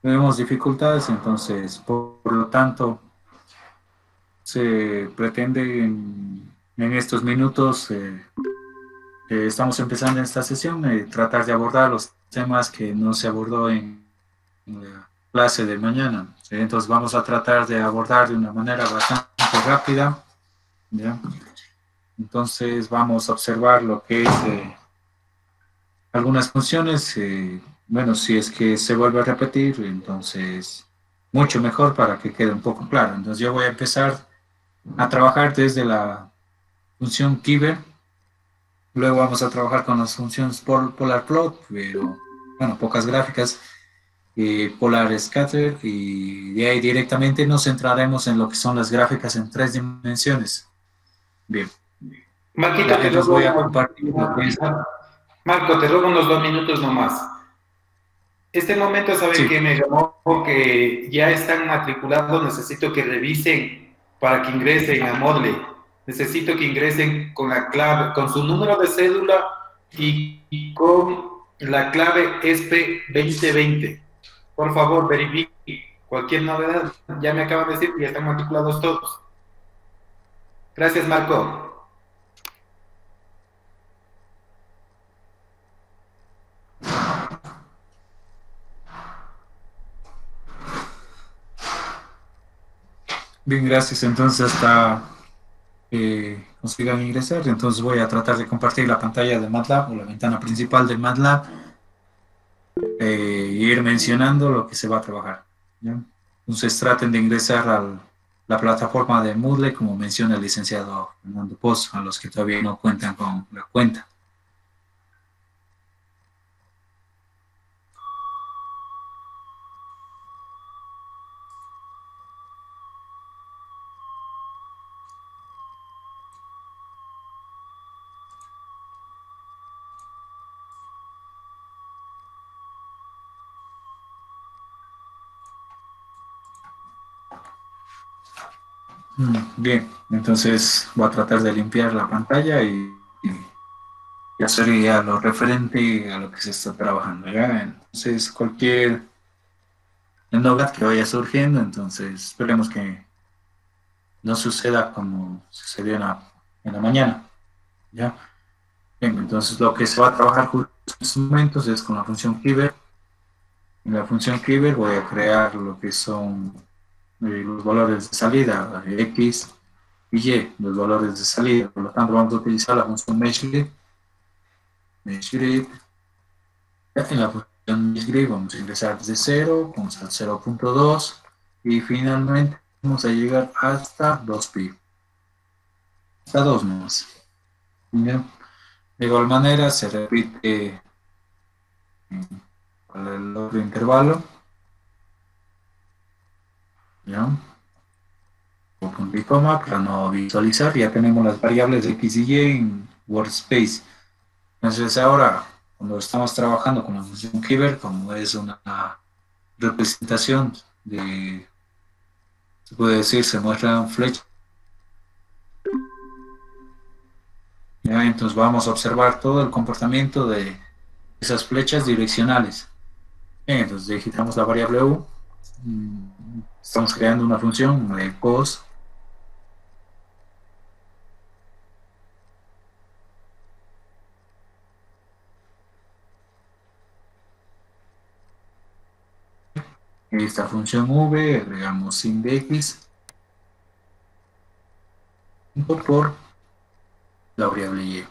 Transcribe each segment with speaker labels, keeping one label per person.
Speaker 1: tenemos dificultades, entonces, por lo tanto, se pretende en estos minutos que estamos empezando esta sesión, tratar de abordar los temas que no se abordó en la clase de mañana. ¿Sí? Entonces vamos a tratar de abordar de una manera bastante rápida. ¿Ya? Entonces vamos a observar lo que es algunas funciones. Bueno, si es que se vuelve a repetir, entonces mucho mejor para que quede un poco claro. Entonces yo voy a empezar a trabajar desde la función Kiver. Luego vamos a trabajar con las funciones polar plot, pero bueno, pocas gráficas, polar scatter, y de ahí directamente nos centraremos en lo que son las gráficas en 3 dimensiones. Bien,
Speaker 2: Marquito,
Speaker 1: ya,
Speaker 2: te
Speaker 1: entonces voy
Speaker 2: robo
Speaker 1: a compartir lo que es.
Speaker 2: Marco, te robo unos 2 minutos nomás. Este momento, ¿saben
Speaker 1: Sí,
Speaker 2: que me llamó? Que ya están matriculados, necesito que revisen para que ingresen a Modle. Necesito que ingresen con la clave, con su número de cédula y con la clave ESPE 2020. Por favor, verifique cualquier novedad. Ya me acaban de decir que ya están matriculados todos. Gracias, Marco.
Speaker 1: bien, gracias. Entonces hasta consigan ingresar, entonces voy a tratar de compartir la pantalla de MATLAB o la ventana principal de MATLAB y ir mencionando lo que se va a trabajar. ¿Ya? Entonces traten de ingresar a la plataforma de Moodle, como menciona el licenciado Fernando Pozo, a los que todavía no cuentan con la cuenta. Bien, entonces voy a tratar de limpiar la pantalla y hacer ya lo referente a lo que se está trabajando. ¿Ya? Entonces, cualquier novedad que vaya surgiendo, entonces esperemos que no suceda como sucedió en la mañana. ¿Ya? Bien, entonces lo que se va a trabajar justo en estos momentos es con la función Kiver. En la función Kiver voy a crear lo que son los valores de salida, X y Y, los valores de salida. Por lo tanto, vamos a utilizar la función MeshGrid. MeshGrid. En la función MeshGrid vamos a ingresar desde 0, vamos al 0.2 y finalmente vamos a llegar hasta 2pi. Hasta 2 nomás. ¿Ya? De igual manera se repite para el otro intervalo. ¿Ya? O punto y coma para no visualizar. Ya tenemos las variables de X y Y en Workspace. Entonces ahora, cuando estamos trabajando con la función Kiver, como es una representación de, se puede decir, se muestran flechas. ¿Ya? Entonces vamos a observar todo el comportamiento de esas flechas direccionales. Bien, entonces digitamos la variable U. Estamos creando una función de cos. Esta función v, agregamos sin de x por la variable y.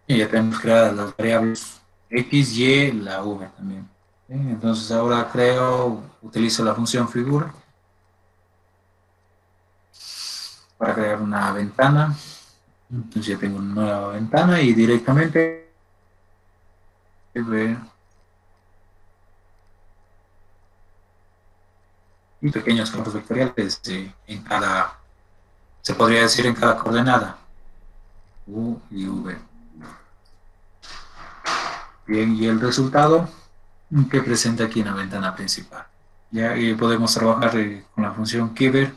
Speaker 1: Y ya tenemos creadas las variables x, y, la v también. Bien, entonces ahora utilizo la función figura para crear una ventana. Entonces ya tengo una nueva ventana y directamente y pequeños campos vectoriales en cada, se podría decir en cada coordenada, u y v. Bien, y el resultado que presenta aquí en la ventana principal. Ya podemos trabajar con la función Kiver.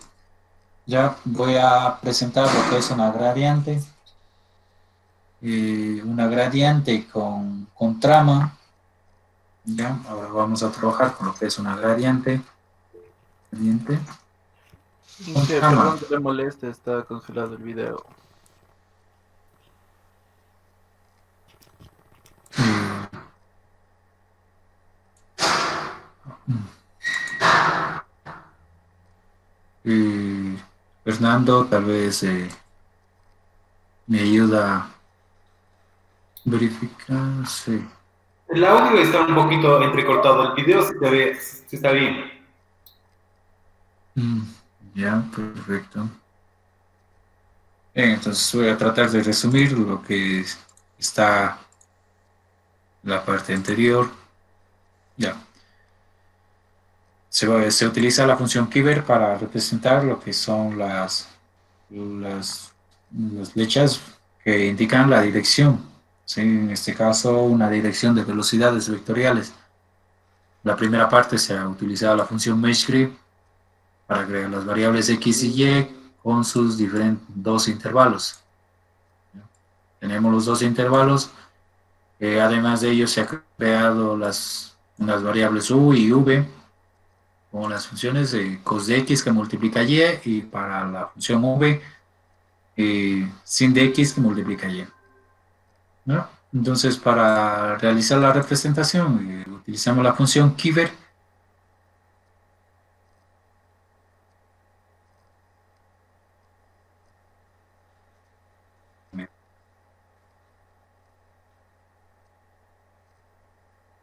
Speaker 1: Ya voy a presentar lo que es una gradiente con trama. Ya, ahora vamos a trabajar con lo que es una gradiente. Gradiente con
Speaker 3: Che,
Speaker 1: trama.
Speaker 3: perdón que le moleste, está congelado el video.
Speaker 1: Eh, Fernando tal vez me ayuda a verificar. Sí.
Speaker 2: El audio está un poquito entrecortado, el video sí está bien.
Speaker 1: Mm, ya, perfecto. Bien, entonces voy a tratar de resumir lo que está en la parte anterior. Ya. Se utiliza la función Kiver para representar lo que son las flechas que indican la dirección. ¿Sí? En este caso, una dirección de velocidades vectoriales. La primera parte se ha utilizado la función MeshGrid para crear las variables X y Y con sus diferentes dos intervalos. Tenemos los dos intervalos. Además de ello, se han creado unas variables U y V como las funciones de cos de X que multiplica Y y para la función V sin de X que multiplica Y. ¿No? Entonces, para realizar la representación, utilizamos la función Kiver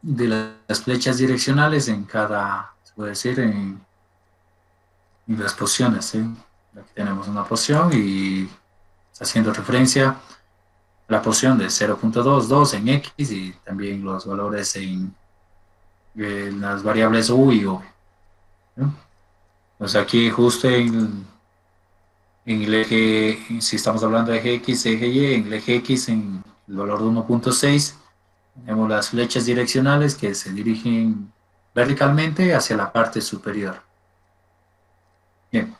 Speaker 1: de las flechas direccionales en cada, se puede decir, en las posiciones. ¿Sí? Aquí tenemos una posición y está haciendo referencia a la posición de 0.22 en X y también los valores en las variables U y V. ¿No? Pues aquí justo en el eje, si estamos hablando de eje X, eje Y, en el eje X, en el valor de 1.6, tenemos las flechas direccionales que se dirigen verticalmente hacia la parte superior. Bien,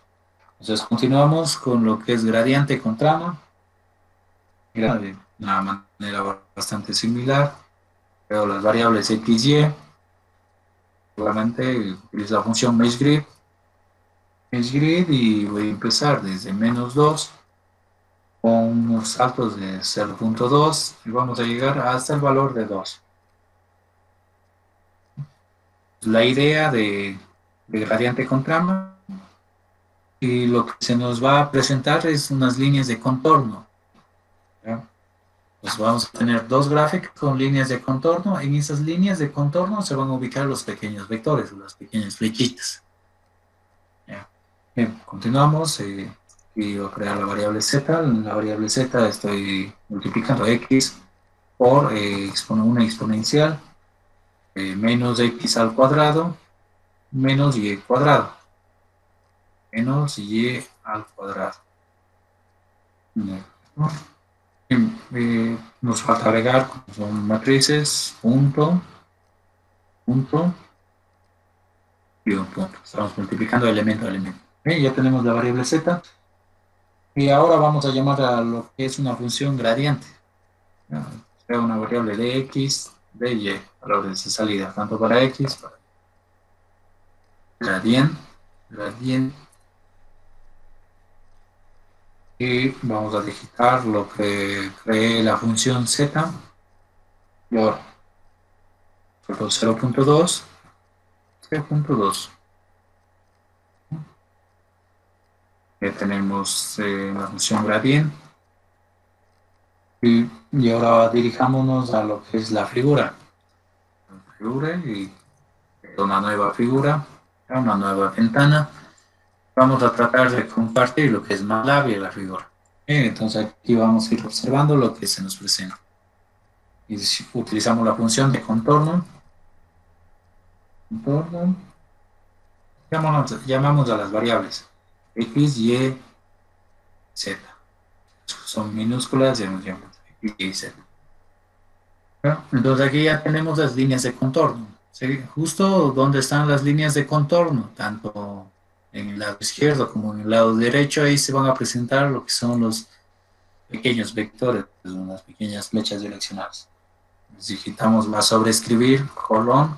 Speaker 1: entonces continuamos con lo que es gradiente con trama. De una manera bastante similar. Veo las variables X, Y. Solamente utilizo la función MeshGrid. MeshGrid y voy a empezar desde -2 con unos saltos de 0.2 y vamos a llegar hasta el valor de 2. La idea de gradiente con trama y lo que se nos va a presentar es unas líneas de contorno. ¿Ya? Pues vamos a tener dos gráficos con líneas de contorno. En esas líneas de contorno se van a ubicar los pequeños vectores, las pequeñas flechitas. ¿Ya? Bien, continuamos. Y voy a crear la variable z. En la variable z estoy multiplicando x por una exponencial menos x al cuadrado menos y cuadrado. Menos y al cuadrado. Nos falta agregar, son matrices, punto, punto y un punto. Estamos multiplicando elemento a elemento. Ya tenemos la variable z. Y ahora vamos a llamar a lo que es una función gradiente. Sea una variable de x, de y, valores de salida, tanto para x, para gradiente, gradiente. Y vamos a digitar lo que cree la función z. Y ahora, 0.2, 0.2. Ya tenemos la función gradiente. Y ahora dirijámonos a lo que es la figura. Figura y una nueva figura, una nueva ventana. Vamos a tratar de compartir lo que es MATLAB y la figura. Entonces aquí vamos a ir observando lo que se nos presenta. Y utilizamos la función de contorno. Contorno. Llamamos a las variables x, y, z. Son minúsculas, ya nos llamamos x, y, z. Entonces aquí ya tenemos las líneas de contorno. ¿Sí? Justo donde están las líneas de contorno, tanto en el lado izquierdo como en el lado derecho, ahí se van a presentar lo que son los pequeños vectores, las pequeñas flechas direccionales. digitamos la sobreescribir, colon,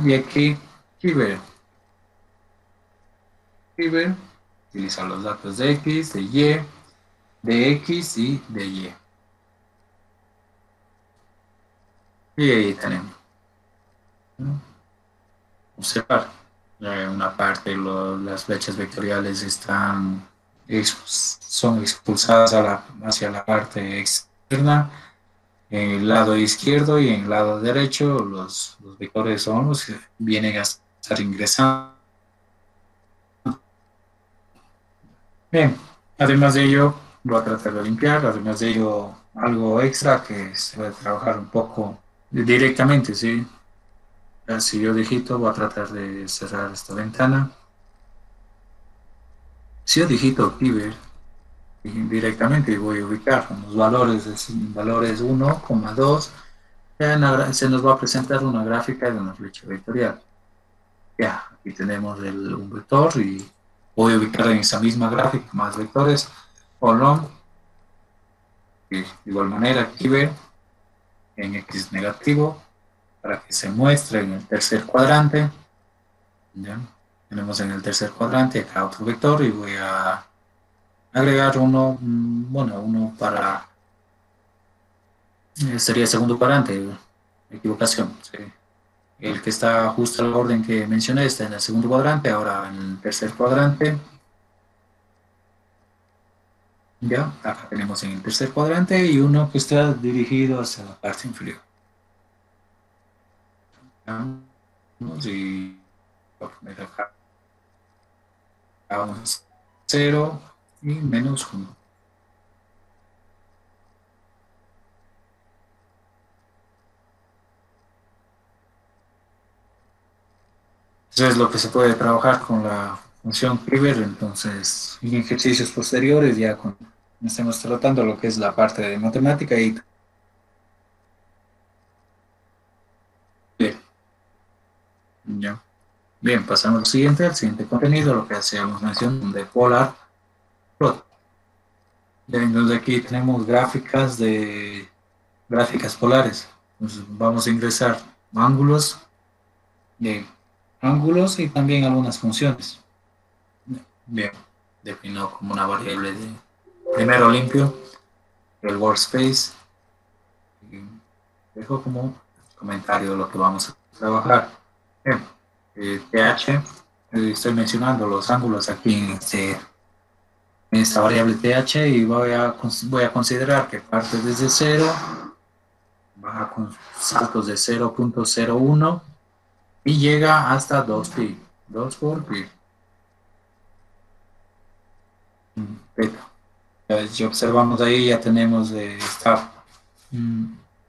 Speaker 1: y aquí Kiber. Kiber utiliza los datos de X, de Y, de X y de Y. Y ahí tenemos. Observar. Una parte las flechas vectoriales son expulsadas hacia la parte externa. En el lado izquierdo y en el lado derecho los vectores son los que vienen a estar ingresando. Bien, además de ello, voy a tratar de limpiar, además de ello, algo extra que se va a trabajar un poco directamente, ¿sí? Si yo digito, voy a tratar de cerrar esta ventana. Si yo digito Kiber directamente, voy a ubicar los valores 1,2, se nos va a presentar una gráfica de una flecha vectorial. Ya, aquí tenemos un vector y voy a ubicar en esa misma gráfica más vectores, colon, y de igual manera Kiber en X negativo, para que se muestre en el tercer cuadrante. ¿Ya? Tenemos en el tercer cuadrante acá otro vector y voy a agregar uno para, sería el segundo cuadrante, equivocación. ¿Sí? El que está justo al orden que mencioné está en el segundo cuadrante, ahora en el tercer cuadrante. Ya, acá tenemos en el tercer cuadrante y uno que está dirigido hacia la parte inferior. Y voy a poner acá un 0 y menos 1. Eso es lo que se puede trabajar con la función Kiber. Entonces, en ejercicios posteriores, ya cuando estemos tratando lo que es la parte de matemática y bien. Ya. Bien, pasamos al siguiente contenido, lo que hacíamos mención de polar plot. Entonces aquí tenemos gráficas polares. Entonces vamos a ingresar ángulos, y también algunas funciones. Bien, defino como una variable de primero limpio el workspace. Dejo como comentario lo que vamos a trabajar. Bien, TH, estoy mencionando los ángulos aquí en esta variable TH y voy a considerar que parte desde 0, baja con saltos de 0.01 y llega hasta 2 pi, 2 por pi. Beta. Si observamos ahí ya tenemos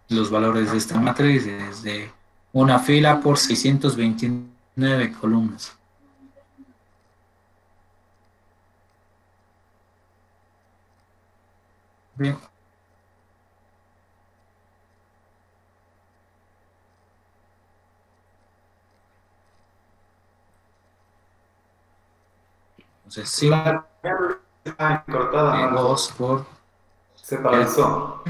Speaker 1: los valores de esta matriz desde una fila por 629 columnas. Bien. Entonces, sí,
Speaker 2: Está cortada,
Speaker 1: 2 por...
Speaker 2: se paralizó.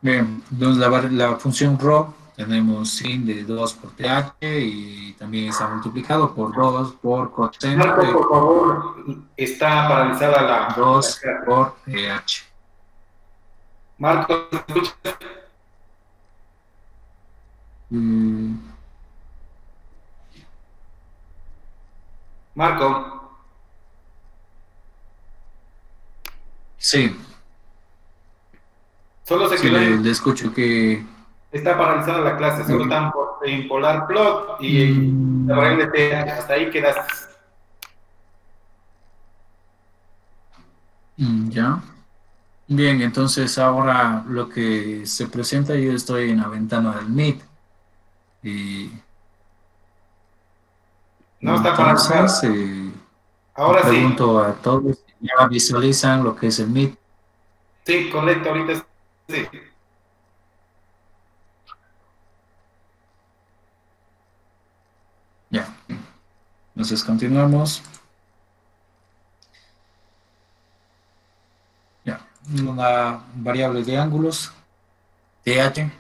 Speaker 2: Bien, entonces la función RO tenemos sin de 2 por TH y también está multiplicado por 2 por coseno Marco,
Speaker 1: de
Speaker 2: por favor, está paralizada la
Speaker 1: 2 por TH.
Speaker 2: Marco, ¿me escuchas? Marco,
Speaker 1: Sí,
Speaker 2: solo se
Speaker 1: sí,
Speaker 2: quedó
Speaker 1: le escucho que...
Speaker 2: está paralizada la clase, solo están en Polar Plot y en variable TH, hasta ahí quedaste.
Speaker 1: Ya. Bien, entonces ahora lo que se presenta, yo estoy en la ventana del Meet y
Speaker 2: No está
Speaker 1: entonces
Speaker 2: paralizada. Ahora sí.
Speaker 1: pregunto a todos si ya visualizan lo que es el Meet.
Speaker 2: Sí, correcto, ahorita sí.
Speaker 1: Ya, entonces continuamos. Ya, una variable de ángulos, TH,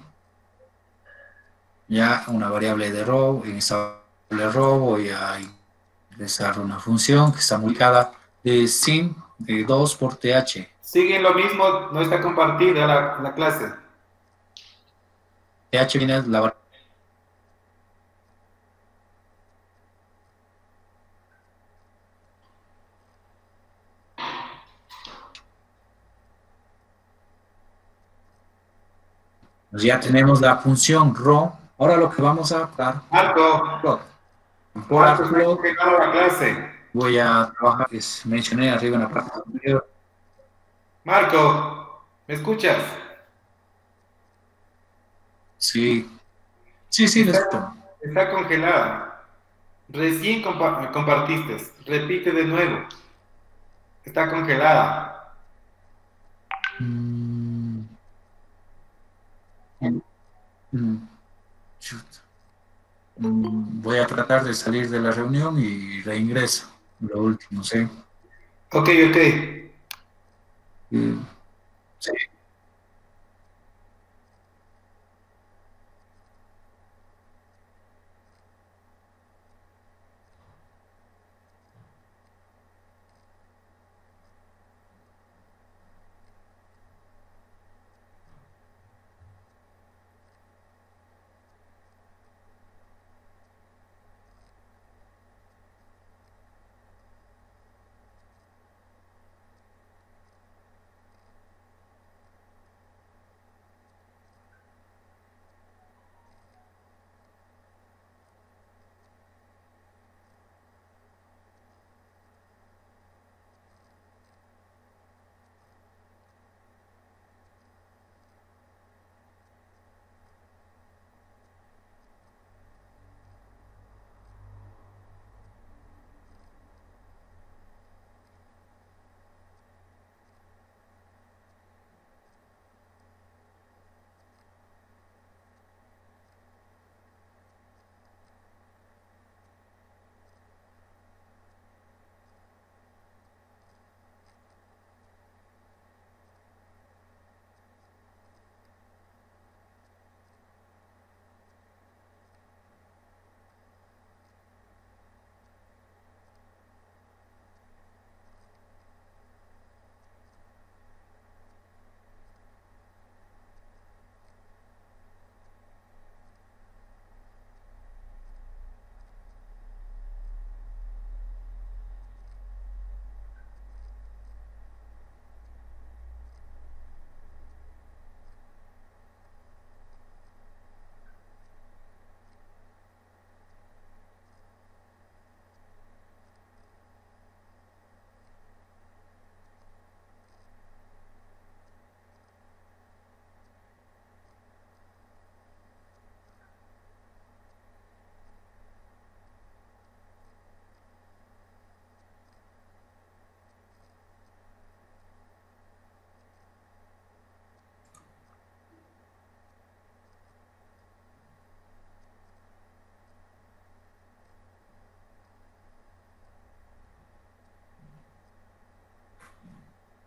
Speaker 1: ya una variable de ρ, en esta variable ρ voy a ingresar una función que está multiplicada de sin de 2 por TH.
Speaker 2: Sigue lo mismo, no está compartida la clase.
Speaker 1: TH viene la variable. Pues ya tenemos la función ρ. Ahora lo que vamos a dar
Speaker 2: Marco,
Speaker 1: plot. Por
Speaker 2: Marco, está
Speaker 1: plot
Speaker 2: congelado la clase.
Speaker 1: voy a trabajar, que mencioné arriba en la parte superior.
Speaker 2: Marco, ¿me escuchas?
Speaker 1: Sí, sí, sí, lo
Speaker 2: Está,
Speaker 1: escucho.
Speaker 2: está congelada. Recién compartiste. Repite de nuevo. Está congelada.
Speaker 1: Mm, mm, mm, shoot. Voy a tratar de salir de la reunión y reingreso. Lo último, sí.
Speaker 2: Ok, ok.
Speaker 1: Mm, sí.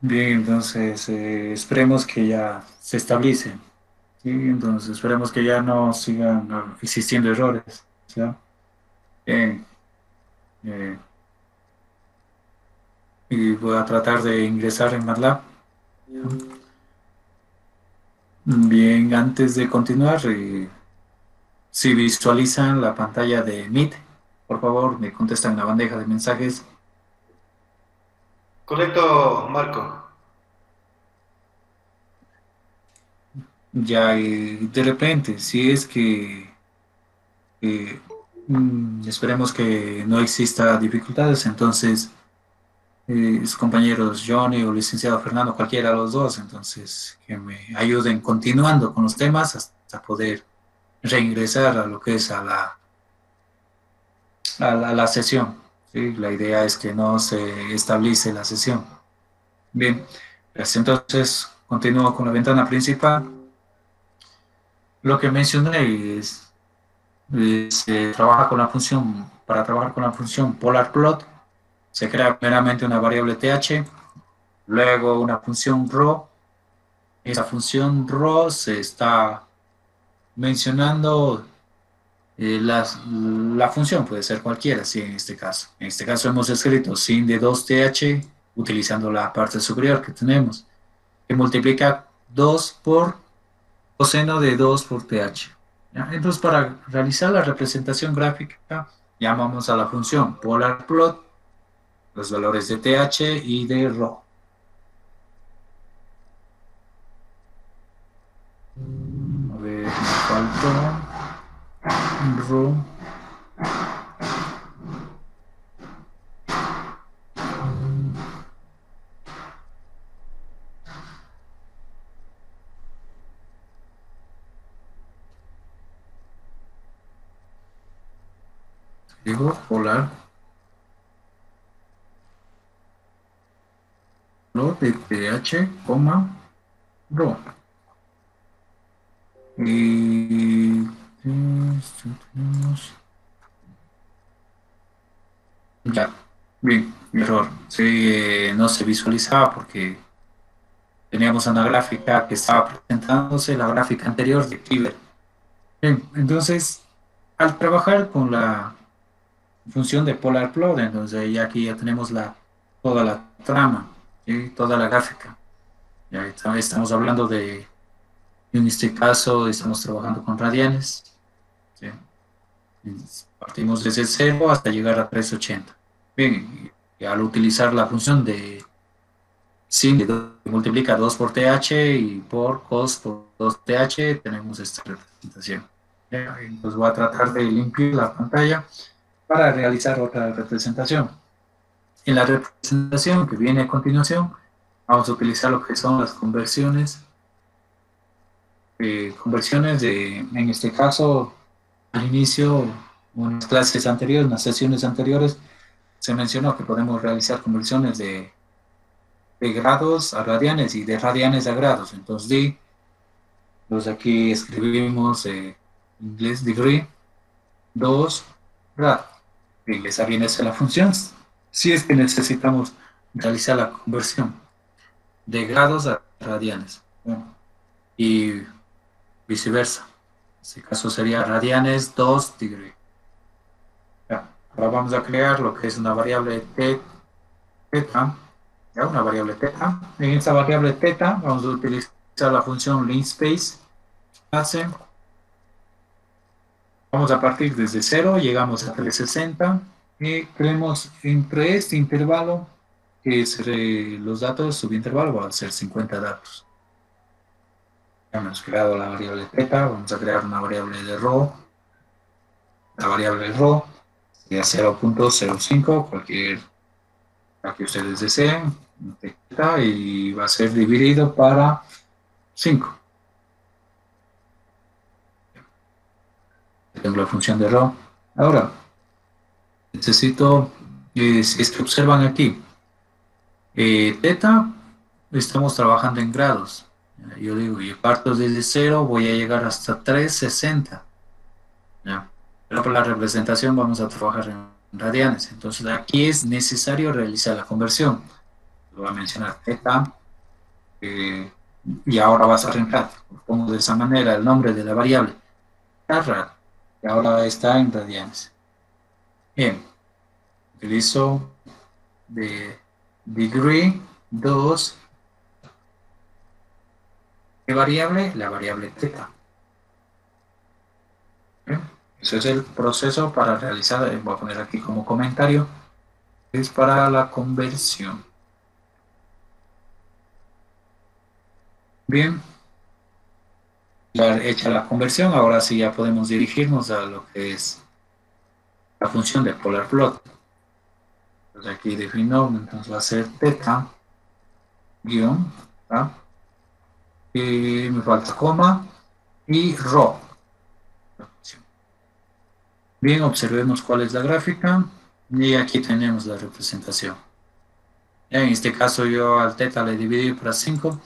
Speaker 1: Bien, entonces esperemos que ya se estabilice. Sí, entonces esperemos que ya no sigan existiendo errores. ¿Ya? Bien, eh, y voy a tratar de ingresar en MATLAB. Bien, antes de continuar, si visualizan la pantalla de Meet, por favor, me contestan en la bandeja de mensajes.
Speaker 2: Correcto, Marco.
Speaker 1: Ya, de repente, si es que eh, esperemos que no exista dificultades, entonces sus compañeros Johnny o licenciado Fernando, cualquiera de los dos, entonces que me ayuden continuando con los temas hasta poder reingresar a lo que es a la sesión. ¿Sí? La idea es que no se estabilice la sesión. Bien, pues entonces continúo con la ventana principal. Lo que mencioné se trabaja con la función, para trabajar con la función polar plot, se crea primeramente una variable th, luego una función row. Esa función row se está mencionando la función, puede ser cualquiera, sí, en este caso. En este caso hemos escrito sin de 2th, utilizando la parte superior que tenemos, que multiplica 2 por coseno de 2 por th. ¿Ya? Entonces, para realizar la representación gráfica, llamamos a la función polar plot los valores de th y de ρ. A ver, me faltó ρ. Digo polar plot de th, ρ. Y ya, bien, error. Sí, no se visualizaba porque teníamos una gráfica que estaba presentándose, la gráfica anterior de Fiverr. Bien, entonces, al trabajar con la función de polar plot, entonces ya aquí ya tenemos toda la trama, ¿sí? Toda la gráfica. Ya estamos hablando en este caso, estamos trabajando con radianes. ¿Sí? Partimos desde 0 hasta llegar a 380. Bien, y al utilizar la función de sin que multiplica 2 por th y por cos por 2th, tenemos esta representación. Ya, entonces voy a tratar de limpiar la pantalla para realizar otra representación. En la representación que viene a continuación, vamos a utilizar lo que son las conversiones. En este caso, al inicio, en unas clases anteriores, en las sesiones anteriores, se mencionó que podemos realizar conversiones de grados a radianes y de radianes a grados. Entonces, aquí escribimos en inglés degree 2 grado. Y esa viene a ser la función. Si es que necesitamos realizar la conversión de grados a radianes. Bueno, y viceversa. En este caso sería radianes 2 degree. Ahora vamos a crear lo que es una variable teta. ¿Ya? Una variable teta. En esta variable teta vamos a utilizar la función linspace. Vamos a partir desde 0, llegamos a 360 y creemos entre este intervalo, que es los datos, subintervalo va a ser 50 datos. Ya hemos creado la variable teta, vamos a crear una variable de ρ. La variable ρ sería 0.05, cualquier la que ustedes deseen, y va a ser dividido para 5. Tengo la función de ρ. Ahora, necesito, si es que observan aquí, teta, estamos trabajando en grados. Yo digo, yo parto desde 0, voy a llegar hasta 360. ¿Ya? Pero para la representación vamos a trabajar en radianes. Entonces aquí es necesario realizar la conversión. Lo voy a mencionar teta, y ahora vas a arrancar. Pongo de esa manera el nombre de la variable. Rad, y ahora está en radianes. Bien, utilizo de degree 2. ¿Qué variable? La variable teta. Bien, ese es el proceso para realizar, voy a poner aquí como comentario, es para la conversión. Bien, ya hecha la conversión, ahora sí ya podemos dirigirnos a lo que es la función de polar plot. Entonces aquí defino, entonces va a ser teta guión, ¿tá? Y me falta coma y ρ. Bien, observemos cuál es la gráfica y aquí tenemos la representación. En este caso yo al teta le dividí para 5,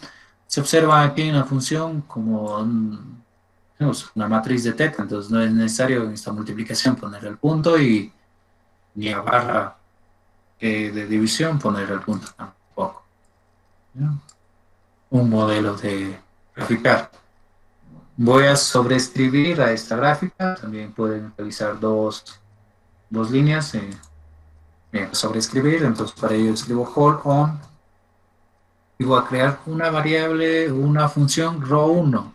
Speaker 1: Se observa aquí una función como digamos, una matriz de teta, entonces no es necesario en esta multiplicación poner el punto y ni a barra de división poner el punto tampoco. ¿No? Un modelo de graficar. Voy a sobreescribir a esta gráfica, también pueden utilizar dos líneas. Bien, sobreescribir, entonces para ello escribo hold on y voy a crear una variable, una función row1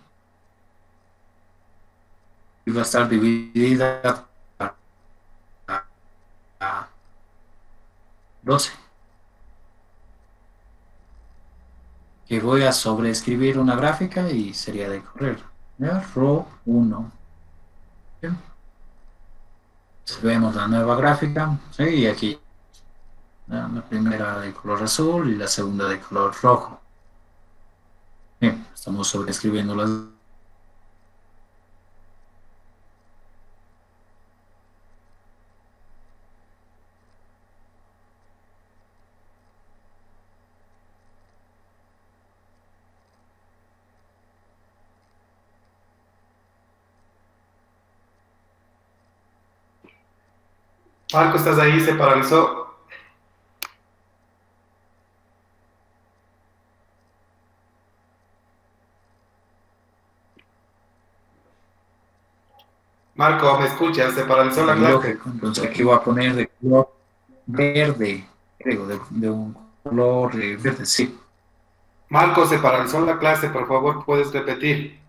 Speaker 1: y va a estar dividida a 12. Que voy a sobreescribir una gráfica y sería de correr. ¿Ya? Row1. Bien. Vemos la nueva gráfica, ¿sí? Y aquí la primera de color azul y la segunda de color rojo. Bien, estamos sobreescribiendo las.
Speaker 2: Marco, ¿estás ahí? Se paralizó. Marco, ¿me escuchas? Se paralizó la clase.
Speaker 1: Lógico, entonces aquí voy a poner de color verde, creo, de un color verde, sí.
Speaker 2: Marco, se paralizó la clase, por favor, ¿puedes repetir?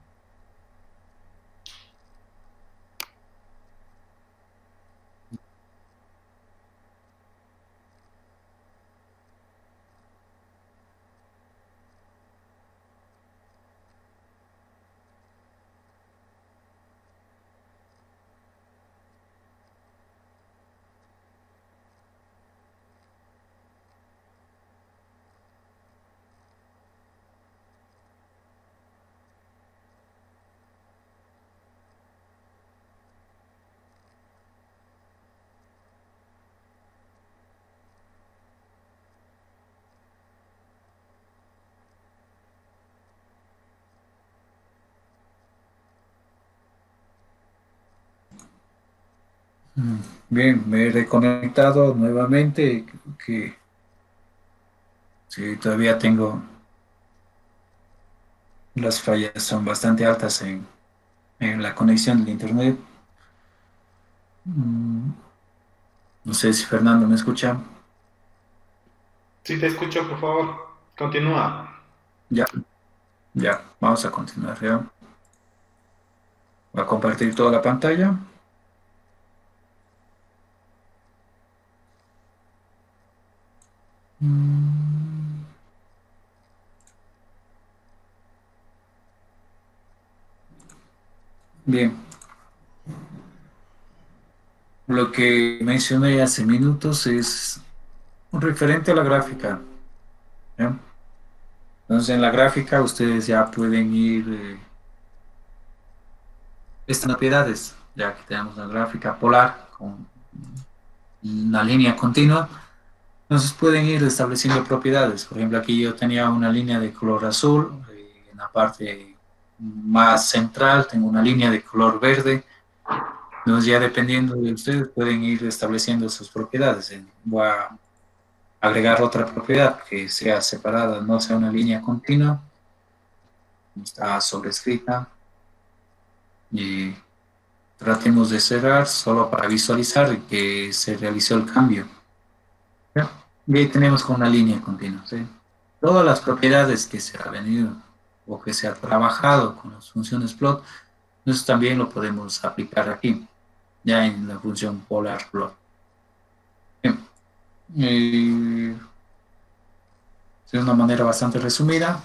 Speaker 1: Bien, me he reconectado nuevamente, que sí, todavía tengo, las fallas son bastante altas en la conexión del internet. No sé si Fernando me escucha.
Speaker 2: Sí, te escucho, por favor. Continúa.
Speaker 1: Ya, ya, vamos a continuar, ¿ya? Voy a compartir toda la pantalla. Mm, Bien, lo que mencioné hace minutos es referente a la gráfica, ¿ya? Entonces, en la gráfica ustedes ya pueden ir estas propiedades, ya que tenemos una gráfica polar con una línea continua. Entonces pueden ir estableciendo propiedades. Por ejemplo, aquí yo tenía una línea de color azul, en la parte más central tengo una línea de color verde. Entonces ya dependiendo de ustedes pueden ir estableciendo sus propiedades. Voy a agregar otra propiedad que sea separada, no sea una línea continua, está sobrescrita, y tratemos de cerrar solo para visualizar que se realizó el cambio. ¿Ya? Y ahí tenemos con una línea continua, ¿sí? Todas las propiedades que se ha venido o que se ha trabajado con las funciones plot, eso también lo podemos aplicar aquí, ya en la función polar plot. Bien. De una manera bastante resumida,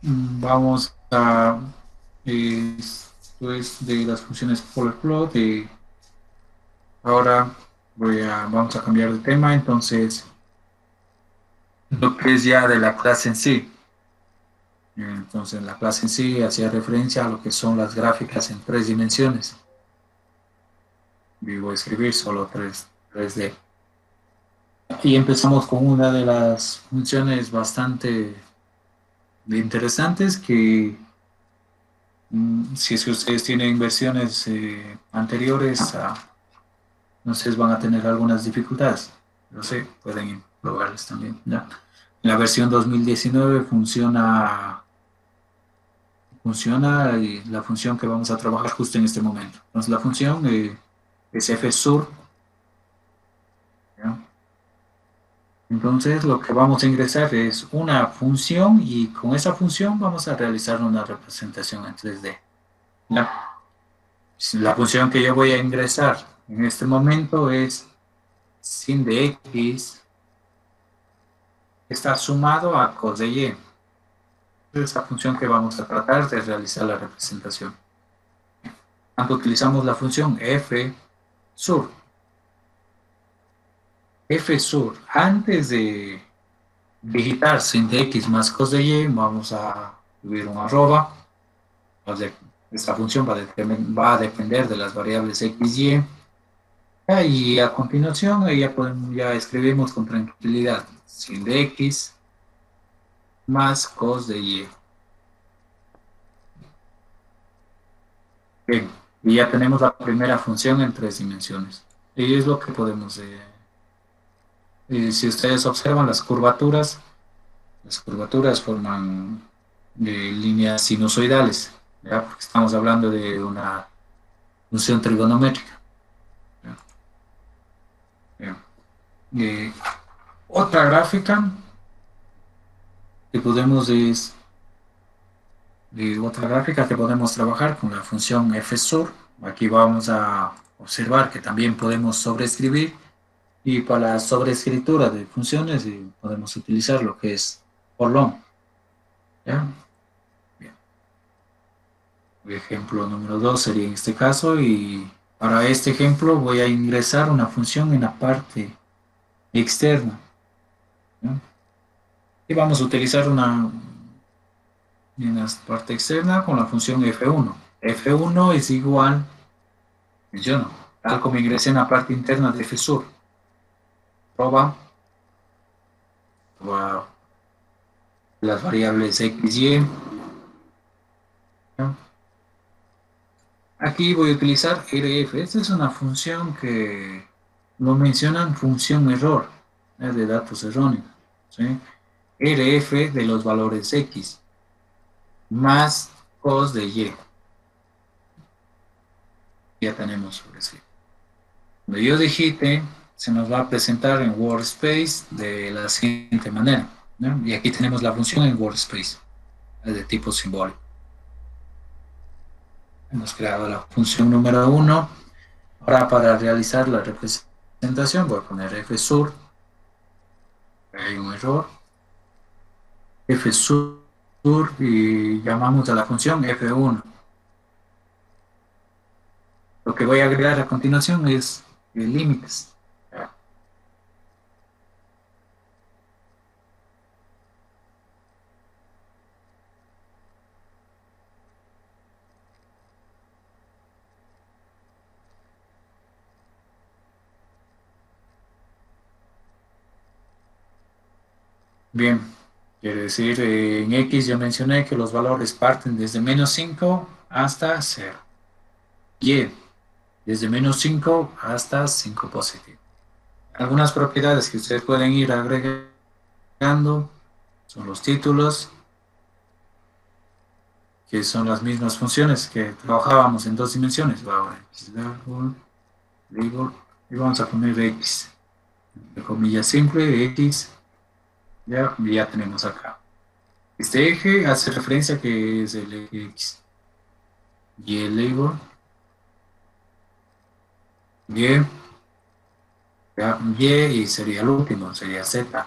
Speaker 1: vamos a esto es de las funciones polar plot. Ahora vamos a cambiar de tema, entonces lo que es ya de la clase en sí. Entonces la clase en sí hacía referencia a lo que son las gráficas en 3 dimensiones. Y voy a escribir solo 3D. Y empezamos con una de las funciones bastante interesantes que si es que ustedes tienen versiones anteriores, no sé, van a tener algunas dificultades. No sé, pueden probarlas también. ¿Ya? En la versión 2019 funciona la función que vamos a trabajar justo en este momento. Entonces la función es fsur. ¿Ya? Entonces lo que vamos a ingresar es una función y con esa función vamos a realizar una representación en 3D. ¿Ya? La función que yo voy a ingresar en este momento es sin de x está sumado a cos de y. Es la función que vamos a tratar de realizar la representación. Tanto utilizamos la función fsur. Fsur, antes de digitar sin de x más cos de y, vamos a subir un arroba. Esta función va a depender de las variables x y. Y a continuación ya escribimos con tranquilidad sin de x más cos de y. Bien, y ya tenemos la primera función en 3 dimensiones. Y es lo que podemos... si ustedes observan las curvaturas forman líneas sinusoidales, ¿ya? Porque estamos hablando de una función trigonométrica. ¿Ya? Bien. Otra gráfica que podemos es otra gráfica que podemos trabajar con la función fsur. Aquí vamos a observar que también podemos sobreescribir y para la sobreescritura de funciones podemos utilizar lo que es for long. ¿Ya? Bien. El ejemplo número 2 sería en este caso y para este ejemplo voy a ingresar una función en la parte externa. ¿Ya? Y vamos a utilizar en la parte externa con la función f1. f1 es igual, yo no, tal como ingresé en la parte interna de fsur. Proba las variables x, y. ¿Ya? Aquí voy a utilizar rf. Esta es una función que lo mencionan función error, de datos erróneos. ¿Sí? rf de los valores x más cos de y. Ya tenemos sobre sí. Cuando yo digite, se nos va a presentar en Workspace de la siguiente manera. ¿No? Y aquí tenemos la función en Workspace, de tipo simbólico. Hemos creado la función número 1. Ahora para realizar la representación voy a poner fsur. Hay un error. Fsur y llamamos a la función f1. Lo que voy a agregar a continuación es límites. Bien, quiere decir, en X yo mencioné que los valores parten desde menos 5 hasta 0. Y desde menos 5 hasta 5 positivo. Algunas propiedades que ustedes pueden ir agregando son los títulos, que son las mismas funciones que trabajábamos en 2 dimensiones. Y vamos a poner X, de comillas simple, X, ya tenemos acá. Este eje hace referencia a que es el eje X. Y el label, y sería el último, sería Z.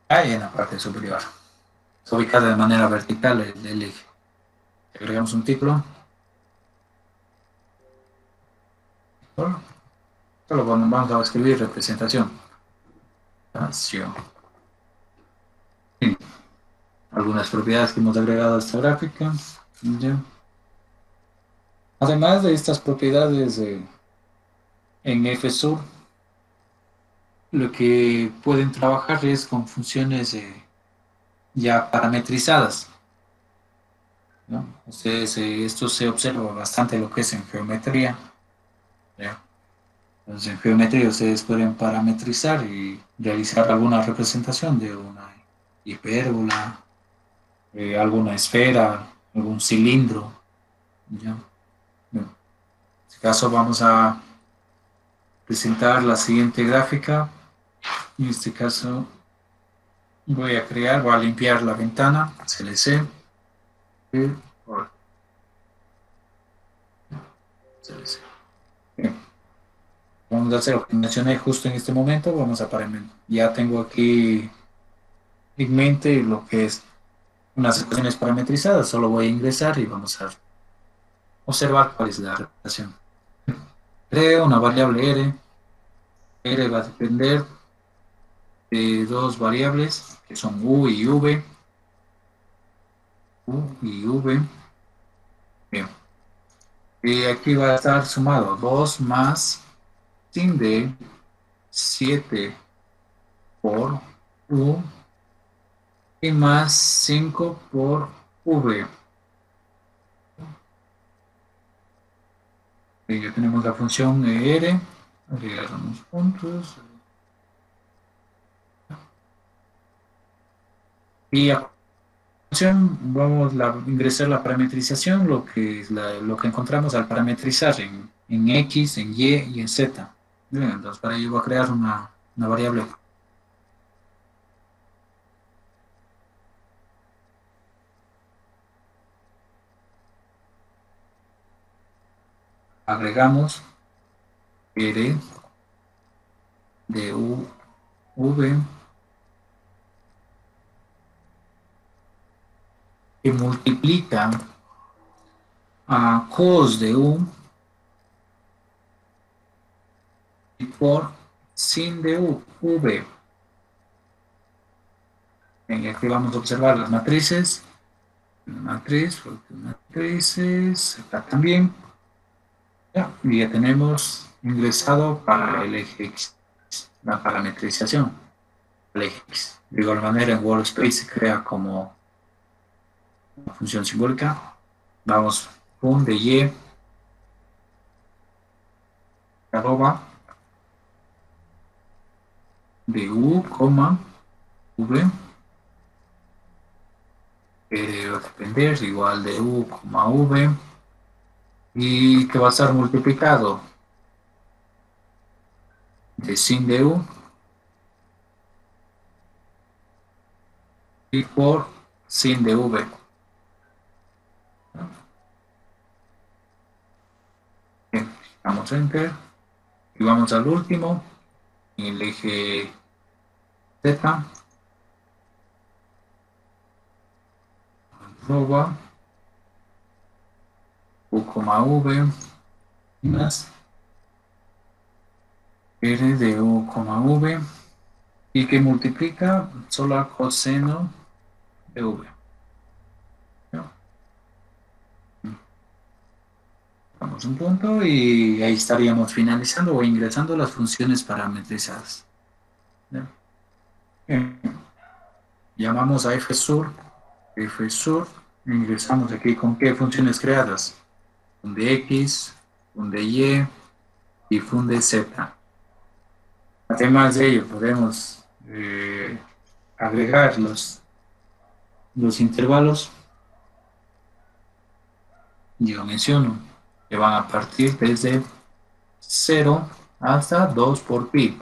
Speaker 1: Ahí en la parte superior. Está ubicada de manera vertical el eje. Agregamos un título. Solo vamos a escribir representación. Sí. Algunas propiedades que hemos agregado a esta gráfica. ¿Ya? Además de estas propiedades en FSUR lo que pueden trabajar es con funciones ya parametrizadas, ¿no? Ustedes, esto se observa bastante lo que es en geometría, ¿ya? Entonces, en geometría ustedes pueden parametrizar y realizar alguna representación de una hipérbola, alguna esfera, algún cilindro, ¿ya? Bueno, en este caso vamos a presentar la siguiente gráfica. En este caso voy a limpiar la ventana, CLC, y CLC. Bien. Vamos a hacer lo que mencioné justo en este momento. Vamos a ya tengo aquí en mente lo que es unas ecuaciones parametrizadas. Solo voy a ingresar y vamos a observar cuál es la relación. Creo una variable R. R va a depender de dos variables que son U y V. U y V. Bien. Y aquí va a estar sumado 2 más sin de 7 por U y más 5 por V. Y ya tenemos la función R, agregar unos puntos. Y a continuación vamos a ingresar la parametrización, lo que encontramos al parametrizar en X, en Y y en Z. Bien, entonces para ello voy a crear una variable. Agregamos R de U, V que multiplica a cos de U y por sin de U, V. Y aquí vamos a observar las matrices. Matrices, acá también. Ya, y ya tenemos ingresado para el eje X, la parametrización, el eje X. De igual manera en Workspace se crea como una función simbólica. Vamos con de Y, arroba, de U, V, va a depender igual de U, V, y que va a estar multiplicado de sin de U y por sin de V. Bien, damos enter y vamos al último, en el eje Z, arroba, U, V, más R de U, V, y que multiplica solo a coseno de V. ¿No? Damos un punto y ahí estaríamos finalizando o ingresando las funciones parametrizadas. ¿No? Bien. Llamamos a FSUR, ingresamos aquí con qué funciones creadas, fun de X, fun de y fun de Z. Además de ello, podemos agregar los intervalos. Yo menciono que van a partir desde 0 hasta 2 por pi.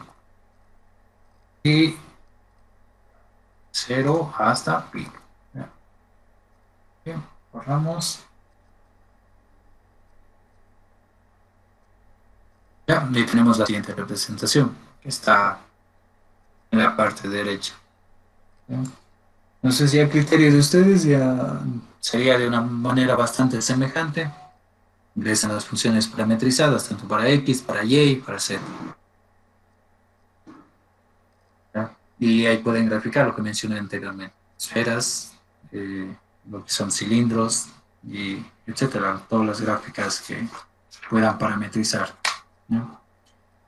Speaker 1: Y 0 hasta pi. Bien, borramos. Ya, y tenemos la siguiente representación, que está en la parte derecha. ¿Sí? No sé si a criterio de ustedes ya sería de una manera bastante semejante. Ingresan las funciones parametrizadas, tanto para X, para Y y para Z. ¿Ya? Y ahí pueden graficar lo que mencioné anteriormente. Esferas, lo que son cilindros, etcétera. Todas las gráficas que puedan parametrizar. ¿Ya?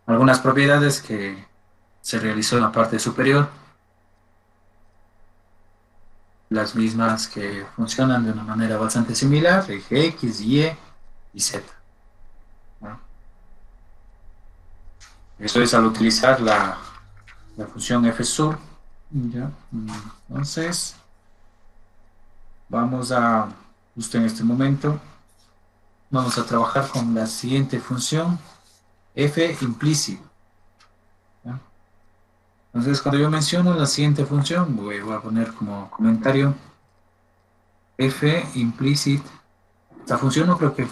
Speaker 1: algunas propiedades que se realizó en la parte superior, las mismas que funcionan de una manera bastante similar, eje X, Y y Z, ¿no? Eso es al utilizar la función fsub. ¿Ya? Entonces, vamos a, justo en este momento, vamos a trabajar con la siguiente función, f implícito. ¿Ya? Entonces, cuando yo menciono la siguiente función, voy a poner como comentario f implicit. Esta función no creo que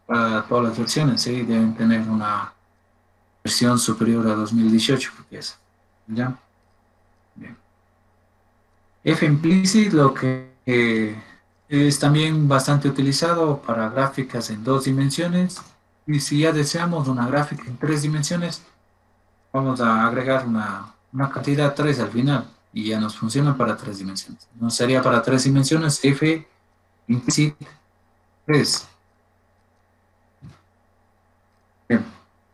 Speaker 1: para todas las versiones, ¿sí? Deben tener una versión superior a 2018, porque es, ¿ya? Bien. F implicit, lo que es también bastante utilizado para gráficas en 2 dimensiones. Y si ya deseamos una gráfica en 3 dimensiones, vamos a agregar una cantidad 3 al final y ya nos funciona para 3 dimensiones. No sería para 3 dimensiones, F implicit 3. Bien.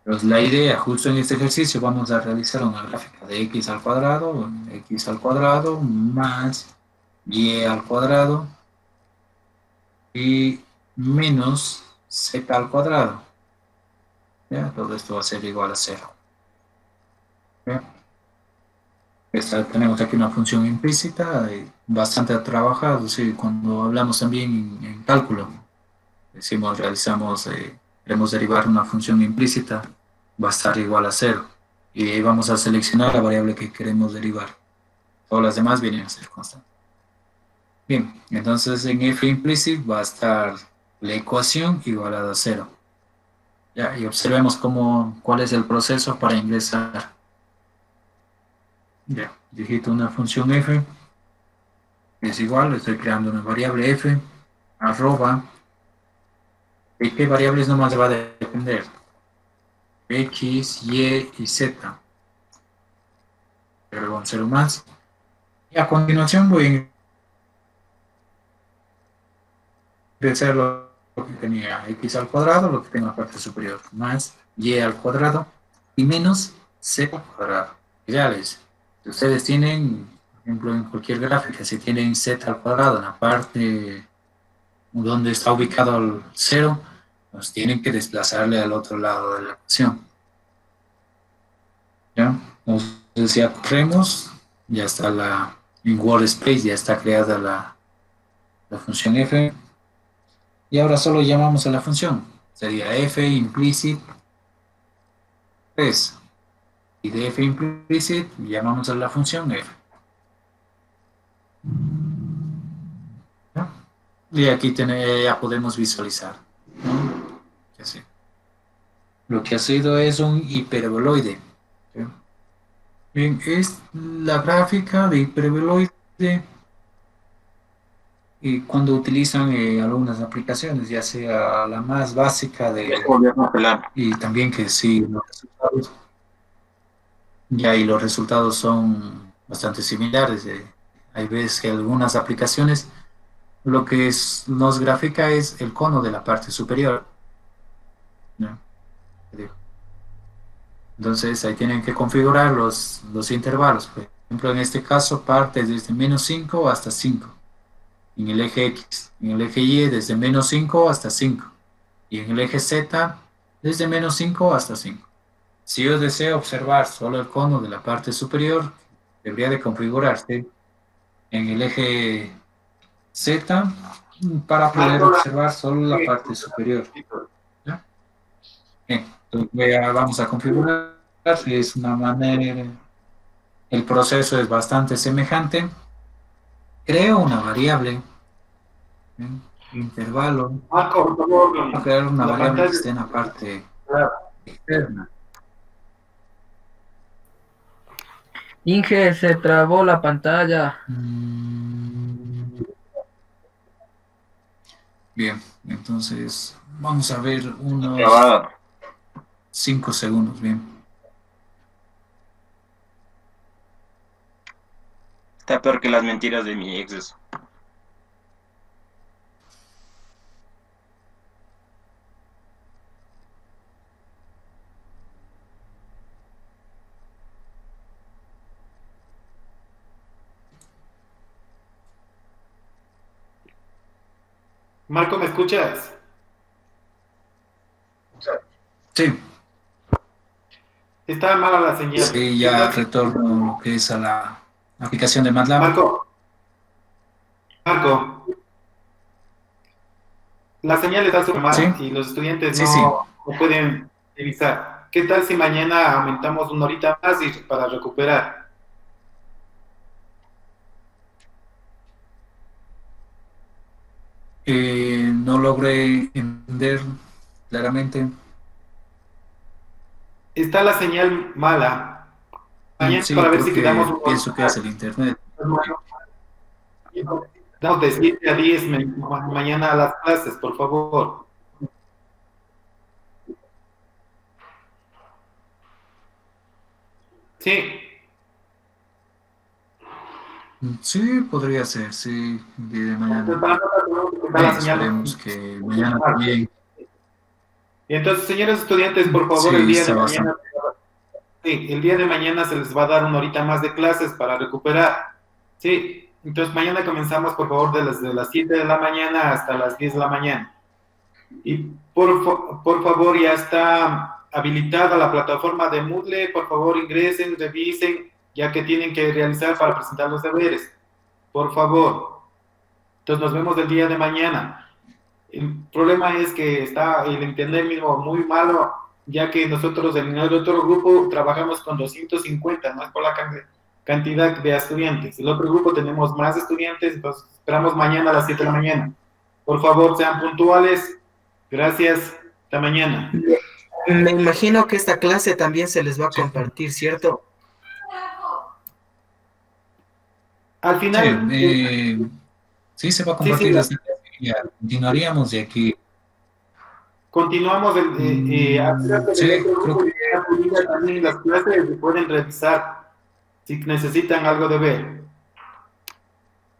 Speaker 1: Pues la idea, justo en este ejercicio, vamos a realizar una gráfica de x al cuadrado más y al cuadrado y menos z al cuadrado. ¿Ya? Todo esto va a ser igual a 0. Tenemos aquí una función implícita bastante trabajada. ¿Sí? Cuando hablamos también en cálculo, decimos, realizamos, queremos derivar una función implícita, va a estar igual a 0. Y ahí vamos a seleccionar la variable que queremos derivar. Todas las demás vienen a ser constantes. Bien, entonces en f implícito va a estar la ecuación igualada a 0. Ya, y observemos cuál es el proceso para ingresar. Ya, digito una función f, es igual, estoy creando una variable f, arroba, ¿de qué variables nomás va a depender? X, Y y Z. Agrego un 0 más. Y a continuación voy a ingresar lo que tenía x al cuadrado, lo que tengo en la parte superior, más y al cuadrado y menos z al cuadrado. Ideales. Si ustedes tienen, por ejemplo, en cualquier gráfica, si tienen z al cuadrado en la parte donde está ubicado el 0, pues tienen que desplazarle al otro lado de la ecuación. ¿Ya? Entonces ya corremos, ya está en Workspace ya está creada la función f, y ahora solo llamamos a la función. Sería f implicit 3. Y de f implicit llamamos a la función f. ¿No? Y aquí ya podemos visualizar, ¿no? Lo que ha sido es un hiperboloide. ¿Sí? Bien, es la gráfica de hiperboloide y cuando utilizan algunas aplicaciones, ya sea la más básica y también que sí, los resultados, ya y los resultados son bastante similares. Hay veces que algunas aplicaciones lo que nos grafica es el cono de la parte superior, ¿no? Entonces ahí tienen que configurar los intervalos. Por ejemplo, en este caso parte desde -5 hasta 5 en el eje X, en el eje Y desde -5 hasta 5 y en el eje Z desde -5 hasta 5. Si yo deseo observar solo el cono de la parte superior, debería de configurarse en el eje Z para poder observar solo la parte superior. ¿Ya? Bien, entonces vamos a configurar. Es una manera, el proceso es bastante semejante. Creo una variable, ¿bien? Intervalo,
Speaker 2: Marco, por favor,
Speaker 1: a crear una
Speaker 2: la
Speaker 1: variable que
Speaker 2: pantalla.
Speaker 1: esté en la parte externa.
Speaker 3: Inge, se trabó la pantalla.
Speaker 1: Bien, entonces vamos a ver unos
Speaker 4: Grabada.
Speaker 1: 5 segundos, bien.
Speaker 4: Está peor que las mentiras de mi ex eso.
Speaker 2: Marco, ¿me escuchas?
Speaker 1: Sí,
Speaker 2: Está mala la señal.
Speaker 1: sí,
Speaker 2: ¿Qué
Speaker 1: ya
Speaker 2: tal si...
Speaker 1: retorno lo que es a la aplicación de MATLAB.
Speaker 2: Marco, Marco, la señal está súper
Speaker 1: Sí,
Speaker 2: mala y los estudiantes
Speaker 1: sí, sí.
Speaker 2: no pueden revisar. ¿Qué tal si mañana aumentamos una horita más y para recuperar?
Speaker 1: No logré entender claramente.
Speaker 2: Está la señal mala. Mañana
Speaker 1: Sí,
Speaker 2: para ver
Speaker 1: creo
Speaker 2: si quedamos
Speaker 1: que
Speaker 2: una
Speaker 1: pienso que es
Speaker 2: horita.
Speaker 1: el internet.
Speaker 2: Damos de 7 a 10 mañana a las clases, por favor. Sí,
Speaker 1: Sí, podría ser, sí, el día de mañana.
Speaker 2: está la señal.
Speaker 1: Esperemos que mañana también.
Speaker 2: Y entonces, señores estudiantes, por favor, el
Speaker 1: Sí,
Speaker 2: día de
Speaker 1: está bastante.
Speaker 2: mañana, sí, el día de mañana se les va a dar una horita más de clases para recuperar. Sí, entonces mañana comenzamos, por favor, de las 7 de la mañana hasta las 10 de la mañana. Y por favor, ya está habilitada la plataforma de Moodle. Por favor, ingresen, revisen, ya que tienen que realizar para presentar los deberes. Por favor. Entonces nos vemos el día de mañana. El problema es que está el internet mismo muy malo, ya que nosotros en el otro grupo trabajamos con 250, no es por la cantidad de estudiantes. El otro grupo tenemos más estudiantes, entonces esperamos mañana a las 7 de la mañana. Por favor, sean puntuales. Gracias. Hasta mañana.
Speaker 3: Me imagino que esta clase también se les va a
Speaker 1: Sí,
Speaker 3: compartir, ¿cierto?
Speaker 2: Al
Speaker 1: sí,
Speaker 2: final,
Speaker 1: sí, se va a
Speaker 2: sí, sí,
Speaker 1: compartir desde ya. Continuaríamos de aquí.
Speaker 2: continuamos acuérdate del
Speaker 1: Sí,
Speaker 2: otro
Speaker 1: creo
Speaker 2: grupo
Speaker 1: que
Speaker 2: y también las clases pueden revisar si necesitan algo de ver.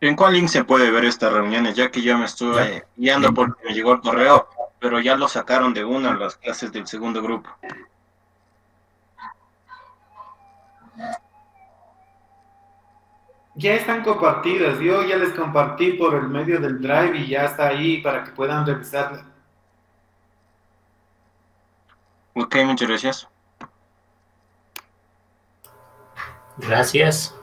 Speaker 4: ¿En cuál link se puede ver estas reuniones? Ya que yo me
Speaker 1: ya.
Speaker 4: estuve guiando
Speaker 1: Eh,
Speaker 4: porque me llegó el correo, pero ya lo sacaron de una las clases del segundo grupo.
Speaker 2: Ya están compartidas, yo ya les compartí por el medio del Drive y ya está ahí para que puedan revisarla.
Speaker 4: Ok, muchas gracias.
Speaker 5: Gracias.